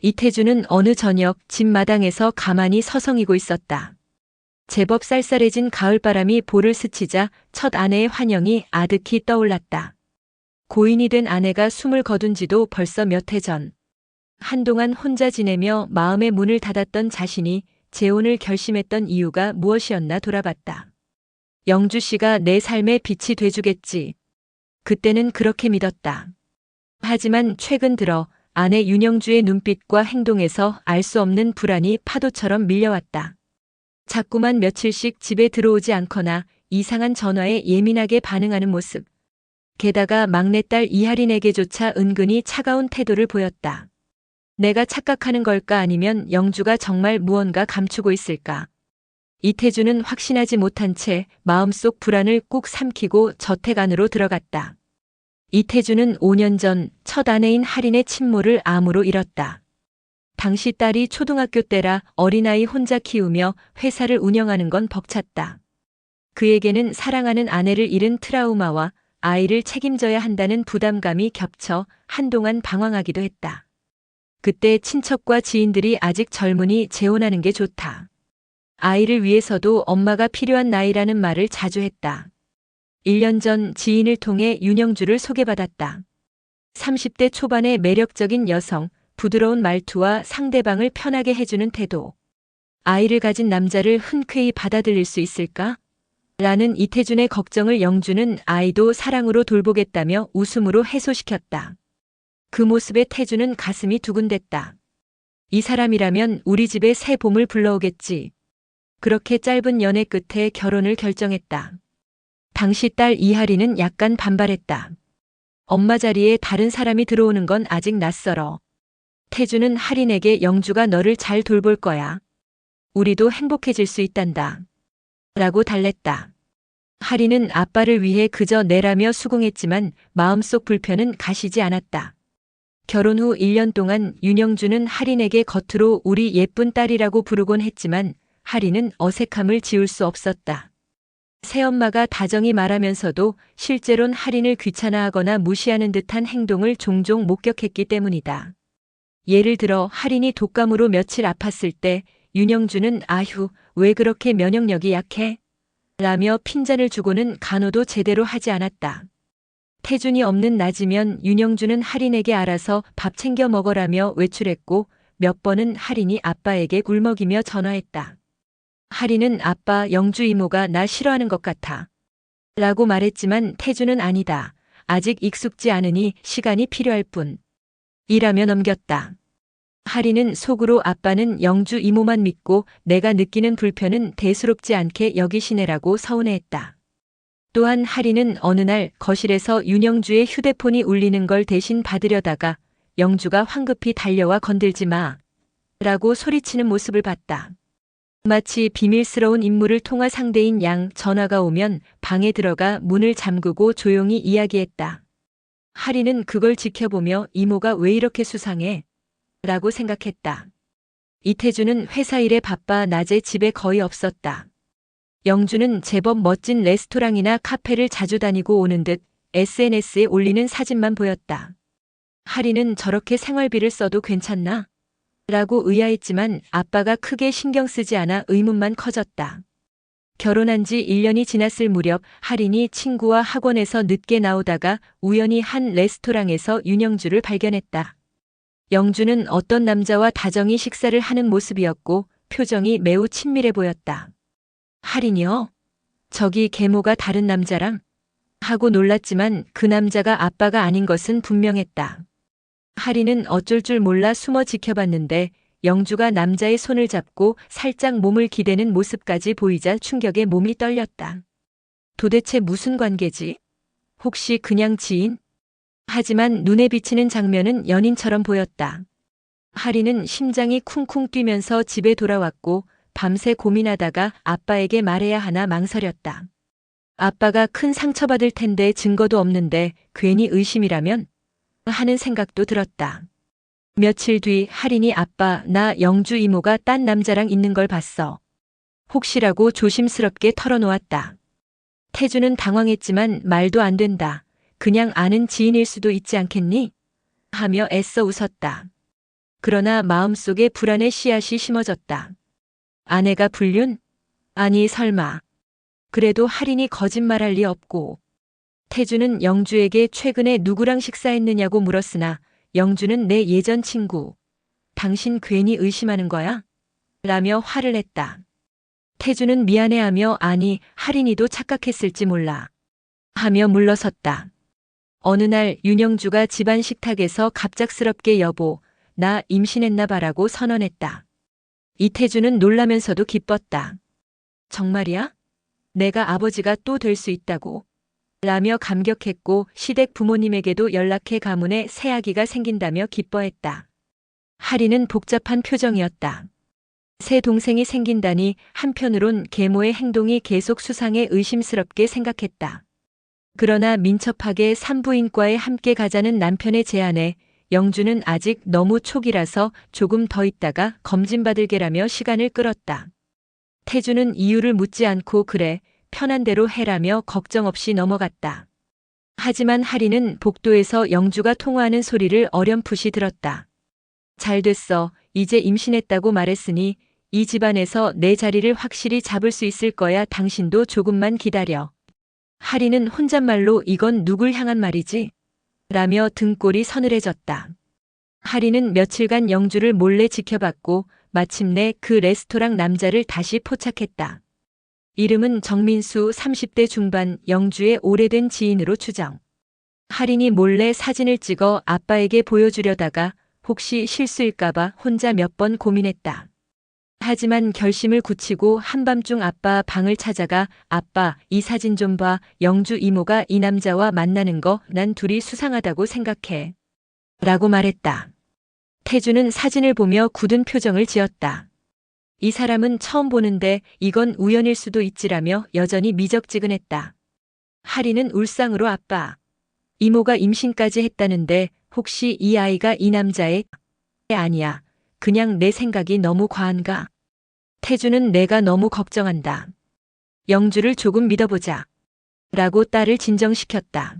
이태주는 어느 저녁 집 마당에서 가만히 서성이고 있었다. 제법 쌀쌀해진 가을바람이 볼을 스치자 첫 아내의 환영이 아득히 떠올랐다. 고인이 된 아내가 숨을 거둔 지도 벌써 몇 해 전. 한동안 혼자 지내며 마음의 문을 닫았던 자신이 재혼을 결심했던 이유가 무엇이었나 돌아봤다. 영주 씨가 내 삶의 빛이 돼주겠지. 그때는 그렇게 믿었다. 하지만 최근 들어 아내 윤영주의 눈빛과 행동에서 알 수 없는 불안이 파도처럼 밀려왔다. 자꾸만 며칠씩 집에 들어오지 않거나 이상한 전화에 예민하게 반응하는 모습. 게다가 막내딸 이하린에게조차 은근히 차가운 태도를 보였다. 내가 착각하는 걸까 아니면 영주가 정말 무언가 감추고 있을까? 이태주는 확신하지 못한 채 마음속 불안을 꾹 삼키고 저택 안으로 들어갔다. 이태주는 5년 전 첫 아내인 하린의 친모를 암으로 잃었다. 당시 딸이 초등학교 때라 어린아이 혼자 키우며 회사를 운영하는 건 벅찼다. 그에게는 사랑하는 아내를 잃은 트라우마와 아이를 책임져야 한다는 부담감이 겹쳐 한동안 방황하기도 했다. 그때 친척과 지인들이 아직 젊으니 재혼하는 게 좋다. 아이를 위해서도 엄마가 필요한 나이라는 말을 자주 했다. 1년 전 지인을 통해 윤영주를 소개받았다. 30대 초반의 매력적인 여성, 부드러운 말투와 상대방을 편하게 해주는 태도. 아이를 가진 남자를 흔쾌히 받아들일 수 있을까? 라는 이태준의 걱정을 영주는 아이도 사랑으로 돌보겠다며 웃음으로 해소시켰다. 그 모습에 태주는 가슴이 두근댔다. 이 사람이라면 우리 집에 새 봄을 불러오겠지. 그렇게 짧은 연애 끝에 결혼을 결정했다. 당시 딸 이하리는 약간 반발했다. 엄마 자리에 다른 사람이 들어오는 건 아직 낯설어. 태주는 하린에게 영주가 너를 잘 돌볼 거야. 우리도 행복해질 수 있단다. 라고 달랬다. 하린은 아빠를 위해 그저 내라며 수긍했지만 마음속 불편은 가시지 않았다. 결혼 후 1년 동안 윤영주는 하린에게 겉으로 우리 예쁜 딸이라고 부르곤 했지만 하린은 어색함을 지울 수 없었다. 새엄마가 다정히 말하면서도 실제론 하린을 귀찮아하거나 무시하는 듯한 행동을 종종 목격했기 때문이다. 예를 들어 하린이 독감으로 며칠 아팠을 때 윤영주는 아휴, 왜 그렇게 면역력이 약해? 라며 핀잔을 주고는 간호도 제대로 하지 않았다. 태준이 없는 낮이면 윤영주는 하린에게 알아서 밥 챙겨 먹으라며 외출했고 몇 번은 하린이 아빠에게 굴먹이며 전화했다. 하린은 아빠 영주 이모가 나 싫어하는 것 같아. 라고 말했지만 태주는 아니다. 아직 익숙지 않으니 시간이 필요할 뿐. 이라며 넘겼다. 하린은 속으로 아빠는 영주 이모만 믿고 내가 느끼는 불편은 대수롭지 않게 여기시네라고 서운해했다. 또한 하린은 어느 날 거실에서 윤영주의 휴대폰이 울리는 걸 대신 받으려다가 영주가 황급히 달려와 건들지 마. 라고 소리치는 모습을 봤다. 마치 비밀스러운 인물을 통화 상대인 양 전화가 오면 방에 들어가 문을 잠그고 조용히 이야기했다. 하린은 그걸 지켜보며 이모가 왜 이렇게 수상해? 라고 생각했다. 이태주는 회사 일에 바빠 낮에 집에 거의 없었다. 영주는 제법 멋진 레스토랑이나 카페를 자주 다니고 오는 듯 SNS에 올리는 사진만 보였다. 하린은 저렇게 생활비를 써도 괜찮나? 라고 의아했지만 아빠가 크게 신경 쓰지 않아 의문만 커졌다. 결혼한 지 1년이 지났을 무렵 하린이 친구와 학원에서 늦게 나오다가 우연히 한 레스토랑에서 윤영주를 발견했다. 영주는 어떤 남자와 다정히 식사를 하는 모습이었고 표정이 매우 친밀해 보였다. 하린이요? 저기 계모가 다른 남자랑? 하고 놀랐지만 그 남자가 아빠가 아닌 것은 분명했다. 하린은 어쩔 줄 몰라 숨어 지켜봤는데 영주가 남자의 손을 잡고 살짝 몸을 기대는 모습까지 보이자 충격에 몸이 떨렸다. 도대체 무슨 관계지? 혹시 그냥 지인? 하지만 눈에 비치는 장면은 연인처럼 보였다. 하린은 심장이 쿵쿵 뛰면서 집에 돌아왔고 밤새 고민하다가 아빠에게 말해야 하나 망설였다. 아빠가 큰 상처받을 텐데 증거도 없는데 괜히 의심이라면? 하는 생각도 들었다. 며칠 뒤 하린이 아빠 나 영주 이모가 딴 남자랑 있는 걸 봤어. 혹시라고 조심스럽게 털어놓았다. 태주는 당황했지만 말도 안 된다. 그냥 아는 지인일 수도 있지 않겠니? 하며 애써 웃었다. 그러나 마음속에 불안의 씨앗이 심어졌다. 아내가 불륜? 아니 설마. 그래도 할인이 거짓말할 리 없고. 태주는 영주에게 최근에 누구랑 식사했느냐고 물었으나 영주는 내 예전 친구. 당신 괜히 의심하는 거야? 라며 화를 냈다. 태주는 미안해하며 아니 할인이도 착각했을지 몰라. 하며 물러섰다. 어느 날 윤영주가 집안 식탁에서 갑작스럽게 여보, 나 임신했나 봐라고 선언했다. 이태주는 놀라면서도 기뻤다. 정말이야? 내가 아버지가 또 될 수 있다고. 라며 감격했고 시댁 부모님에게도 연락해 가문에 새아기가 생긴다며 기뻐했다. 할인은 복잡한 표정이었다. 새 동생이 생긴다니 한편으론 계모의 행동이 계속 수상해 의심스럽게 생각했다. 그러나 민첩하게 산부인과에 함께 가자는 남편의 제안에 영주는 아직 너무 초기라서 조금 더 있다가 검진받을게라며 시간을 끌었다. 태주는 이유를 묻지 않고 그래, 편한 대로 해라며 걱정 없이 넘어갔다. 하지만 할인은 복도에서 영주가 통화하는 소리를 어렴풋이 들었다. 잘 됐어. 이제 임신했다고 말했으니 이 집안에서 내 자리를 확실히 잡을 수 있을 거야. 당신도 조금만 기다려. 할인은 혼잣말로 이건 누굴 향한 말이지? 라며 등골이 서늘해졌다. 할인은 며칠간 영주를 몰래 지켜봤고 마침내 그 레스토랑 남자를 다시 포착했다. 이름은 정민수 30대 중반 영주의 오래된 지인으로 추정. 할인이 몰래 사진을 찍어 아빠에게 보여주려다가 혹시 실수일까봐 혼자 몇 번 고민했다. 하지만 결심을 굳히고 한밤중 아빠 방을 찾아가 아빠 이 사진 좀 봐. 영주 이모가 이 남자와 만나는 거 난 둘이 수상하다고 생각해. 라고 말했다. 태주는 사진을 보며 굳은 표정을 지었다. 이 사람은 처음 보는데 이건 우연일 수도 있지라며 여전히 미적지근했다. 할인은 울상으로 아빠. 이모가 임신까지 했다는데 혹시 이 아이가 이 남자의 아니야. 그냥 내 생각이 너무 과한가? 태주는 내가 너무 걱정한다. 영주를 조금 믿어보자. 라고 딸을 진정시켰다.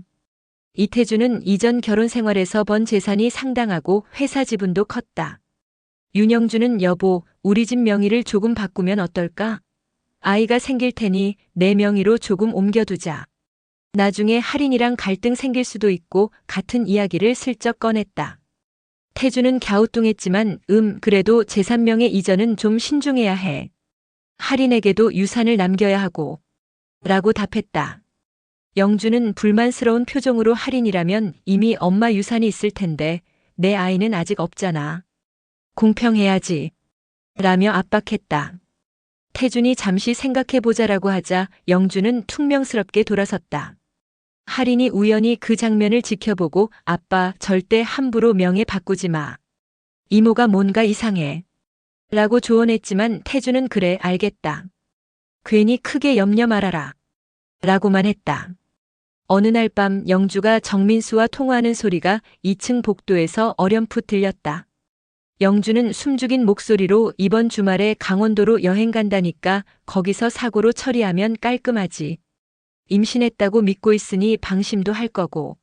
이태주는 이전 결혼 생활에서 번 재산이 상당하고 회사 지분도 컸다. 윤영주는 여보, 우리 집 명의를 조금 바꾸면 어떨까? 아이가 생길 테니 내 명의로 조금 옮겨두자. 나중에 할인이랑 갈등 생길 수도 있고 같은 이야기를 슬쩍 꺼냈다. 태주는 갸우뚱했지만 그래도 재산명의 이전은 좀 신중해야 해. 할인에게도 유산을 남겨야 하고. 라고 답했다. 영주는 불만스러운 표정으로 할인이라면 이미 엄마 유산이 있을 텐데 내 아이는 아직 없잖아. 공평해야지. 라며 압박했다. 태준이 잠시 생각해보자라고 하자 영주는 퉁명스럽게 돌아섰다. 할인이 우연히 그 장면을 지켜보고 아빠 절대 함부로 명예 바꾸지 마. 이모가 뭔가 이상해. 라고 조언했지만 태주는 그래 알겠다. 괜히 크게 염려 말아라. 라고만 했다. 어느 날 밤 영주가 정민수와 통화하는 소리가 2층 복도에서 어렴풋 들렸다. 영주는 숨죽인 목소리로 이번 주말에 강원도로 여행 간다니까 거기서 사고로 처리하면 깔끔하지. 임신했다고 믿고 있으니 방심도 할 거고.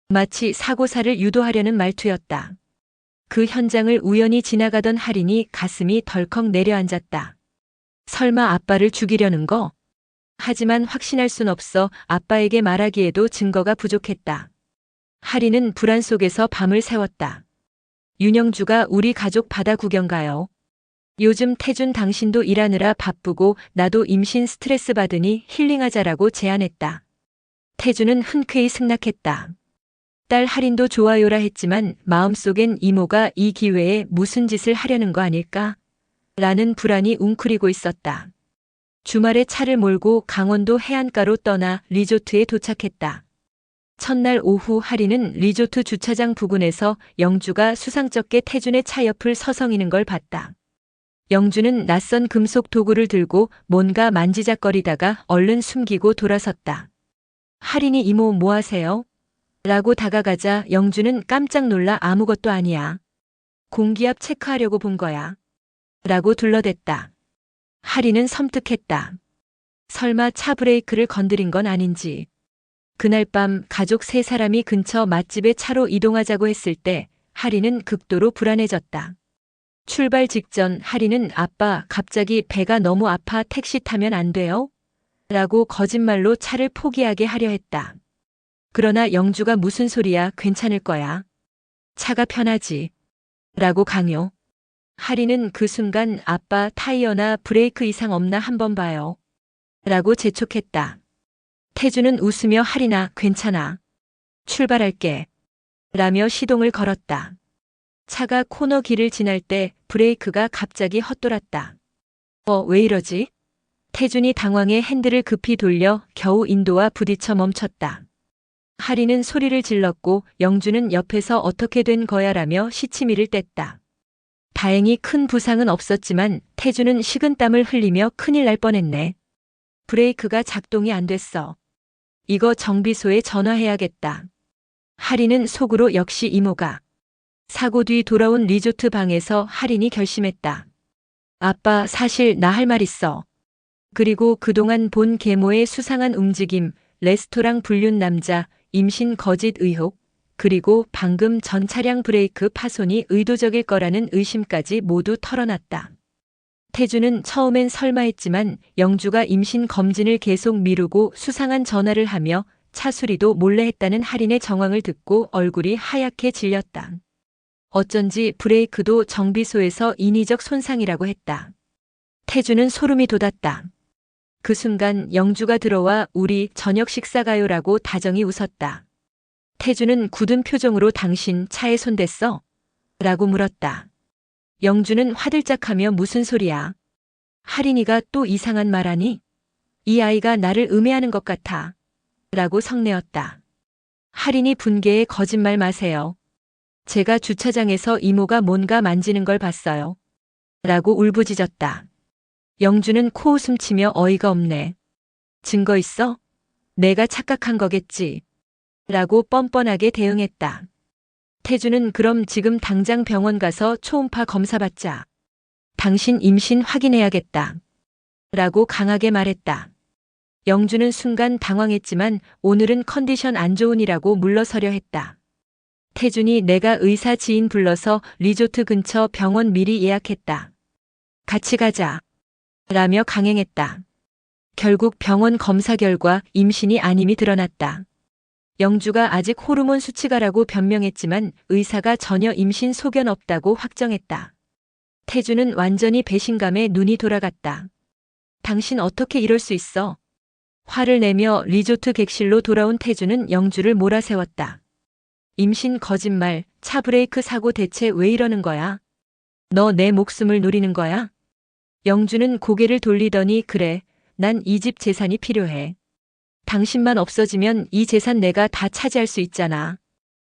마치 사고사를 유도하려는 말투였다. 그 현장을 우연히 지나가던 할인이 가슴이 덜컥 내려앉았다. 설마 아빠를 죽이려는 거? 하지만 확신할 순 없어 아빠에게 말하기에도 증거가 부족했다. 할인은 불안 속에서 밤을 새웠다. 윤영주가 우리 가족 바다 구경 가요. 요즘 태준 당신도 일하느라 바쁘고 나도 임신 스트레스 받으니 힐링하자라고 제안했다. 태준은 흔쾌히 승낙했다. 딸 할인도 좋아요라 했지만 마음속엔 이모가 이 기회에 무슨 짓을 하려는 거 아닐까? 라는 불안이 웅크리고 있었다. 주말에 차를 몰고 강원도 해안가로 떠나 리조트에 도착했다. 첫날 오후 할인은 리조트 주차장 부근에서 영주가 수상쩍게 태준의 차 옆을 서성이는 걸 봤다. 영주는 낯선 금속 도구를 들고 뭔가 만지작거리다가 얼른 숨기고 돌아섰다. 할인이 이모 뭐 하세요? 라고 다가가자 영주는 깜짝 놀라 아무것도 아니야. 공기압 체크하려고 본 거야. 라고 둘러댔다. 할인은 섬뜩했다. 설마 차 브레이크를 건드린 건 아닌지. 그날 밤 가족 세 사람이 근처 맛집에 차로 이동하자고 했을 때 할인은 극도로 불안해졌다. 출발 직전 하리는 아빠 갑자기 배가 너무 아파 택시 타면 안 돼요? 라고 거짓말로 차를 포기하게 하려 했다. 그러나 영주가 무슨 소리야, 괜찮을 거야. 차가 편하지. 라고 강요. 하리는 그 순간 아빠 타이어나 브레이크 이상 없나 한번 봐요. 라고 재촉했다. 태주는 웃으며 하리나 괜찮아. 출발할게. 라며 시동을 걸었다. 차가 코너 길을 지날 때 브레이크가 갑자기 헛돌았다. 왜 이러지? 태준이 당황해 핸들을 급히 돌려 겨우 인도와 부딪혀 멈췄다. 하리는 소리를 질렀고 영주는 옆에서 어떻게 된 거야 라며 시치미를 뗐다. 다행히 큰 부상은 없었지만 태준은 식은땀을 흘리며 큰일 날 뻔했네. 브레이크가 작동이 안 됐어. 이거 정비소에 전화해야겠다. 하리는 속으로 역시 이모가. 사고 뒤 돌아온 리조트 방에서 하린이 결심했다. 아빠 사실 나 할 말 있어. 그리고 그동안 본 계모의 수상한 움직임, 레스토랑 불륜 남자, 임신 거짓 의혹, 그리고 방금 전 차량 브레이크 파손이 의도적일 거라는 의심까지 모두 털어놨다. 태주는 처음엔 설마 했지만 영주가 임신 검진을 계속 미루고 수상한 전화를 하며 차 수리도 몰래 했다는 할인의 정황을 듣고 얼굴이 하얗게 질렸다. 어쩐지 브레이크도 정비소에서 인위적 손상이라고 했다. 태주는 소름이 돋았다. 그 순간 영주가 들어와 우리 저녁 식사 가요라고 다정히 웃었다. 태주는 굳은 표정으로 당신 차에 손 댔어? 라고 물었다. 영주는 화들짝하며 무슨 소리야? 하린이가 또 이상한 말하니? 이 아이가 나를 음해하는 것 같아. 라고 성내었다. 하린이 분개에 거짓말 마세요. 제가 주차장에서 이모가 뭔가 만지는 걸 봤어요. 라고 울부짖었다. 영주는 코웃음 치며 어이가 없네. 증거 있어? 내가 착각한 거겠지. 라고 뻔뻔하게 대응했다. 태주는 그럼 지금 당장 병원 가서 초음파 검사 받자. 당신 임신 확인해야겠다. 라고 강하게 말했다. 영주는 순간 당황했지만 오늘은 컨디션 안 좋으니라고 물러서려 했다. 태준이 내가 의사 지인 불러서 리조트 근처 병원 미리 예약했다. 같이 가자. 라며 강행했다. 결국 병원 검사 결과 임신이 아님이 드러났다. 영주가 아직 호르몬 수치가라고 변명했지만 의사가 전혀 임신 소견 없다고 확정했다. 태주는 완전히 배신감에 눈이 돌아갔다. 당신 어떻게 이럴 수 있어? 화를 내며 리조트 객실로 돌아온 태주는 영주를 몰아세웠다. 임신 거짓말, 차 브레이크 사고 대체 왜 이러는 거야? 너 내 목숨을 노리는 거야? 영주는 고개를 돌리더니 그래, 난 이 집 재산이 필요해. 당신만 없어지면 이 재산 내가 다 차지할 수 있잖아.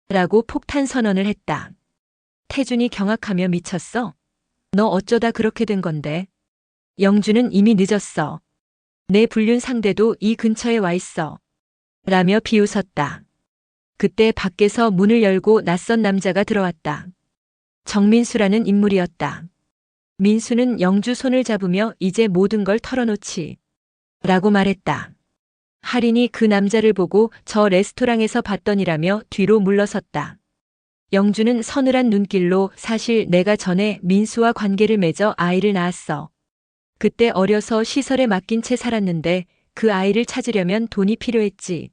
라고 폭탄 선언을 했다. 태준이 경악하며 미쳤어? 너 어쩌다 그렇게 된 건데? 영주는 이미 늦었어. 내 불륜 상대도 이 근처에 와 있어. 라며 비웃었다. 그때 밖에서 문을 열고 낯선 남자가 들어왔다. 정민수라는 인물이었다. 민수는 영주 손을 잡으며 이제 모든 걸 털어놓지. 라고 말했다. 할인이 그 남자를 보고 저 레스토랑에서 봤더니라며 뒤로 물러섰다. 영주는 서늘한 눈길로 사실 내가 전에 민수와 관계를 맺어 아이를 낳았어. 그때 어려서 시설에 맡긴 채 살았는데 그 아이를 찾으려면 돈이 필요했지.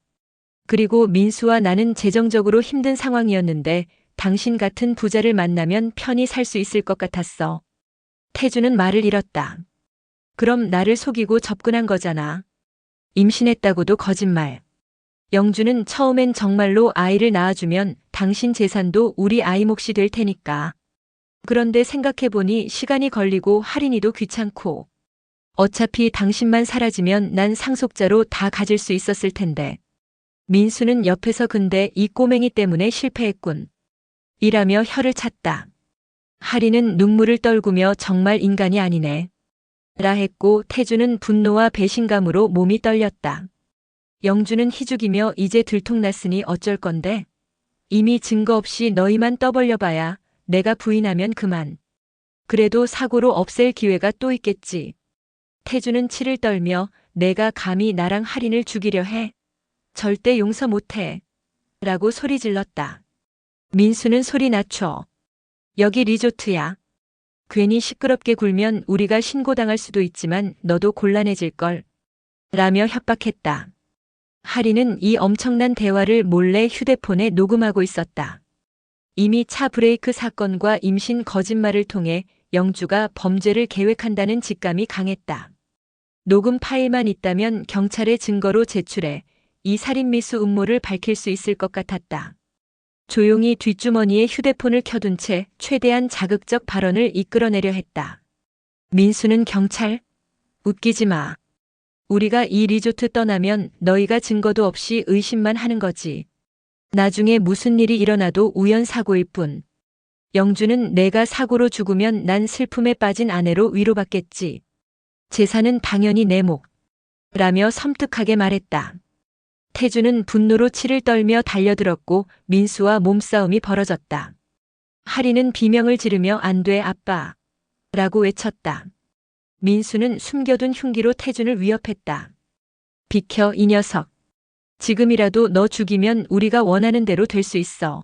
그리고 민수와 나는 재정적으로 힘든 상황이었는데 당신 같은 부자를 만나면 편히 살 수 있을 것 같았어. 태주는 말을 잃었다. 그럼 나를 속이고 접근한 거잖아. 임신했다고도 거짓말. 영주는 처음엔 정말로 아이를 낳아주면 당신 재산도 우리 아이 몫이 될 테니까. 그런데 생각해보니 시간이 걸리고 할인이도 귀찮고. 어차피 당신만 사라지면 난 상속자로 다 가질 수 있었을 텐데. 민수는 옆에서 근데 이 꼬맹이 때문에 실패했군. 이라며 혀를 찼다. 할인은 눈물을 떨구며 정말 인간이 아니네. 라 했고 태주는 분노와 배신감으로 몸이 떨렸다. 영주는 희죽이며 이제 들통났으니 어쩔 건데? 이미 증거 없이 너희만 떠벌려봐야 내가 부인하면 그만. 그래도 사고로 없앨 기회가 또 있겠지. 태주는 치를 떨며 내가 감히 나랑 할인을 죽이려 해? 절대 용서 못해. 라고 소리 질렀다. 민수는 소리 낮춰. 여기 리조트야. 괜히 시끄럽게 굴면 우리가 신고당할 수도 있지만 너도 곤란해질걸. 라며 협박했다. 하리는 이 엄청난 대화를 몰래 휴대폰에 녹음하고 있었다. 이미 차 브레이크 사건과 임신 거짓말을 통해 영주가 범죄를 계획한다는 직감이 강했다. 녹음 파일만 있다면 경찰에 증거로 제출해 이 살인미수 음모를 밝힐 수 있을 것 같았다. 조용히 뒷주머니에 휴대폰을 켜둔 채 최대한 자극적 발언을 이끌어내려 했다. 민수는 경찰? 웃기지 마. 우리가 이 리조트 떠나면 너희가 증거도 없이 의심만 하는 거지. 나중에 무슨 일이 일어나도 우연사고일 뿐. 영주는 내가 사고로 죽으면 난 슬픔에 빠진 아내로 위로받겠지. 재산은 당연히 내 몫. 라며 섬뜩하게 말했다. 태주는 분노로 치를 떨며 달려들었고 민수와 몸싸움이 벌어졌다. 하리는 비명을 지르며 안 돼 아빠. 라고 외쳤다. 민수는 숨겨둔 흉기로 태준을 위협했다. 비켜 이 녀석. 지금이라도 너 죽이면 우리가 원하는 대로 될 수 있어.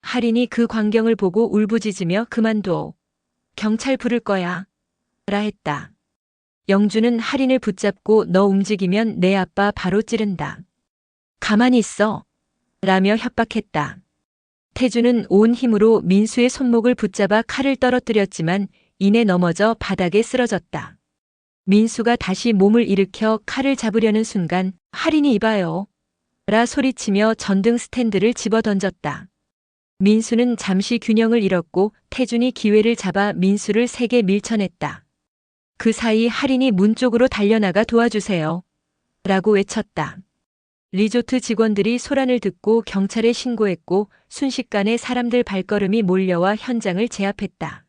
하린이 그 광경을 보고 울부짖으며 그만둬. 경찰 부를 거야. 라 했다. 영주는 하린을 붙잡고 너 움직이면 내 아빠 바로 찌른다. 가만히 있어. 라며 협박했다. 태주는 온 힘으로 민수의 손목을 붙잡아 칼을 떨어뜨렸지만 이내 넘어져 바닥에 쓰러졌다. 민수가 다시 몸을 일으켜 칼을 잡으려는 순간 하린이 이봐요. 라 소리치며 전등 스탠드를 집어던졌다. 민수는 잠시 균형을 잃었고 태준이 기회를 잡아 민수를 세게 밀쳐냈다. 그 사이 하린이 문 쪽으로 달려나가 도와주세요. 라고 외쳤다. 리조트 직원들이 소란을 듣고 경찰에 신고했고 순식간에 사람들 발걸음이 몰려와 현장을 제압했다.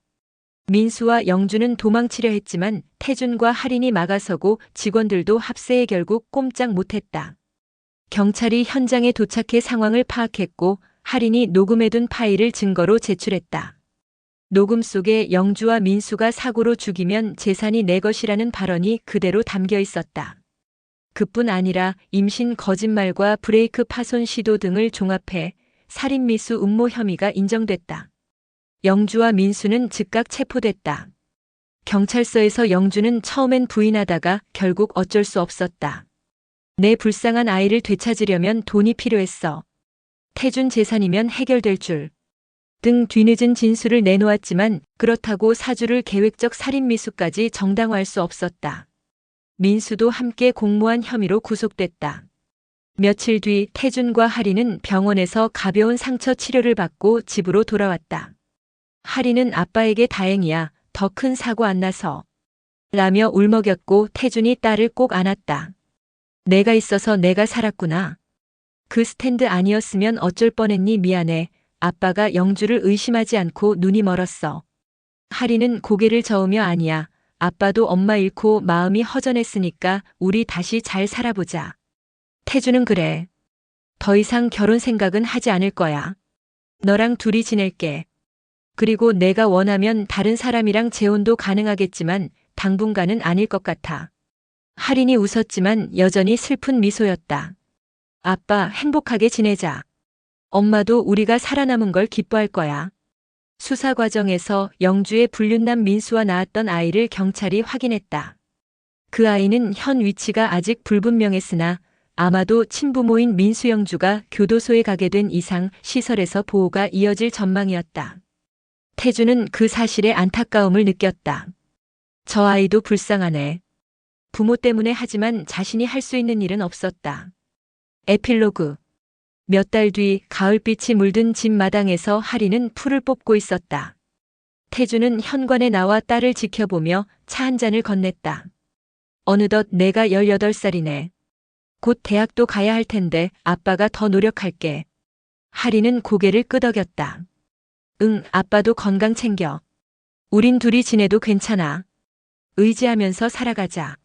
민수와 영주는 도망치려 했지만 태준과 하린이 막아서고 직원들도 합세에 결국 꼼짝 못했다. 경찰이 현장에 도착해 상황을 파악했고 하린이 녹음해둔 파일을 증거로 제출했다. 녹음 속에 영주와 민수가 사고로 죽이면 재산이 내 것이라는 발언이 그대로 담겨 있었다. 그뿐 아니라 임신 거짓말과 브레이크 파손 시도 등을 종합해 살인미수 음모 혐의가 인정됐다. 영주와 민수는 즉각 체포됐다. 경찰서에서 영주는 처음엔 부인하다가 결국 어쩔 수 없었다. 내 불쌍한 아이를 되찾으려면 돈이 필요했어. 태준 재산이면 해결될 줄. 등 뒤늦은 진술을 내놓았지만 그렇다고 사주를 계획적 살인미수까지 정당화할 수 없었다. 민수도 함께 공모한 혐의로 구속됐다. 며칠 뒤 태준과 하리는 병원에서 가벼운 상처 치료를 받고 집으로 돌아왔다. 하리는 아빠에게 다행이야. 더 큰 사고 안 나서. 라며 울먹였고 태준이 딸을 꼭 안았다. 내가 있어서 내가 살았구나. 그 스탠드 아니었으면 어쩔 뻔했니 미안해. 아빠가 영주를 의심하지 않고 눈이 멀었어. 하리는 고개를 저으며 아니야. 아빠도 엄마 잃고 마음이 허전했으니까 우리 다시 잘 살아보자. 태주는 그래. 더 이상 결혼 생각은 하지 않을 거야. 너랑 둘이 지낼게. 그리고 내가 원하면 다른 사람이랑 재혼도 가능하겠지만 당분간은 아닐 것 같아. 하린이 웃었지만 여전히 슬픈 미소였다. 아빠 행복하게 지내자. 엄마도 우리가 살아남은 걸 기뻐할 거야. 수사 과정에서 영주의 불륜남 민수와 낳았던 아이를 경찰이 확인했다. 그 아이는 현 위치가 아직 불분명했으나 아마도 친부모인 민수 영주가 교도소에 가게 된 이상 시설에서 보호가 이어질 전망이었다. 태주는 그 사실에 안타까움을 느꼈다. 저 아이도 불쌍하네. 부모 때문에 하지만 자신이 할 수 있는 일은 없었다. 에필로그. 몇 달 뒤 가을빛이 물든 집 마당에서 하리는 풀을 뽑고 있었다. 태주는 현관에 나와 딸을 지켜보며 차 한 잔을 건넸다. 어느덧 내가 18살이네. 곧 대학도 가야 할 텐데 아빠가 더 노력할게. 하리는 고개를 끄덕였다. 응, 아빠도 건강 챙겨. 우린 둘이 지내도 괜찮아. 의지하면서 살아가자.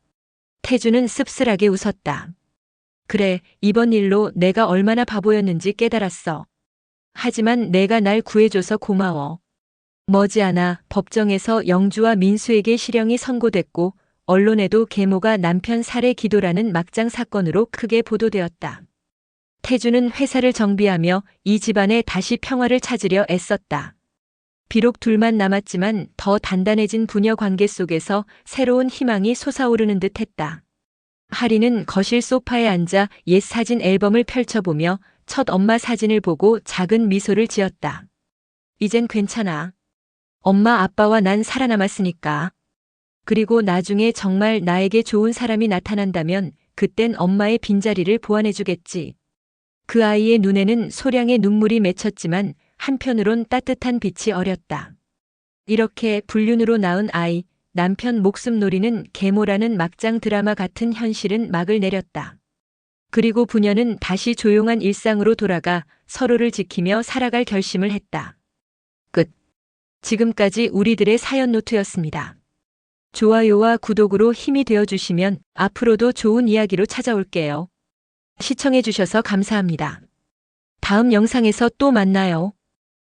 태주는 씁쓸하게 웃었다. 그래, 이번 일로 내가 얼마나 바보였는지 깨달았어. 하지만 내가 날 구해줘서 고마워. 머지않아 법정에서 영주와 민수에게 실형이 선고됐고 언론에도 계모가 남편 살해 기도라는 막장 사건으로 크게 보도되었다. 태주는 회사를 정비하며 이 집안에 다시 평화를 찾으려 애썼다. 비록 둘만 남았지만 더 단단해진 부녀 관계 속에서 새로운 희망이 솟아오르는 듯 했다. 하리는 거실 소파에 앉아 옛 사진 앨범을 펼쳐보며 첫 엄마 사진을 보고 작은 미소를 지었다. 이젠 괜찮아. 엄마 아빠와 난 살아남았으니까. 그리고 나중에 정말 나에게 좋은 사람이 나타난다면 그땐 엄마의 빈자리를 보완해주겠지. 그 아이의 눈에는 소량의 눈물이 맺혔지만 한편으론 따뜻한 빛이 어렸다. 이렇게 불륜으로 낳은 아이, 남편 목숨놀이는 계모라는 막장 드라마 같은 현실은 막을 내렸다. 그리고 부녀는 다시 조용한 일상으로 돌아가 서로를 지키며 살아갈 결심을 했다. 끝. 지금까지 우리들의 사연 노트였습니다. 좋아요와 구독으로 힘이 되어주시면 앞으로도 좋은 이야기로 찾아올게요. 시청해주셔서 감사합니다. 다음 영상에서 또 만나요.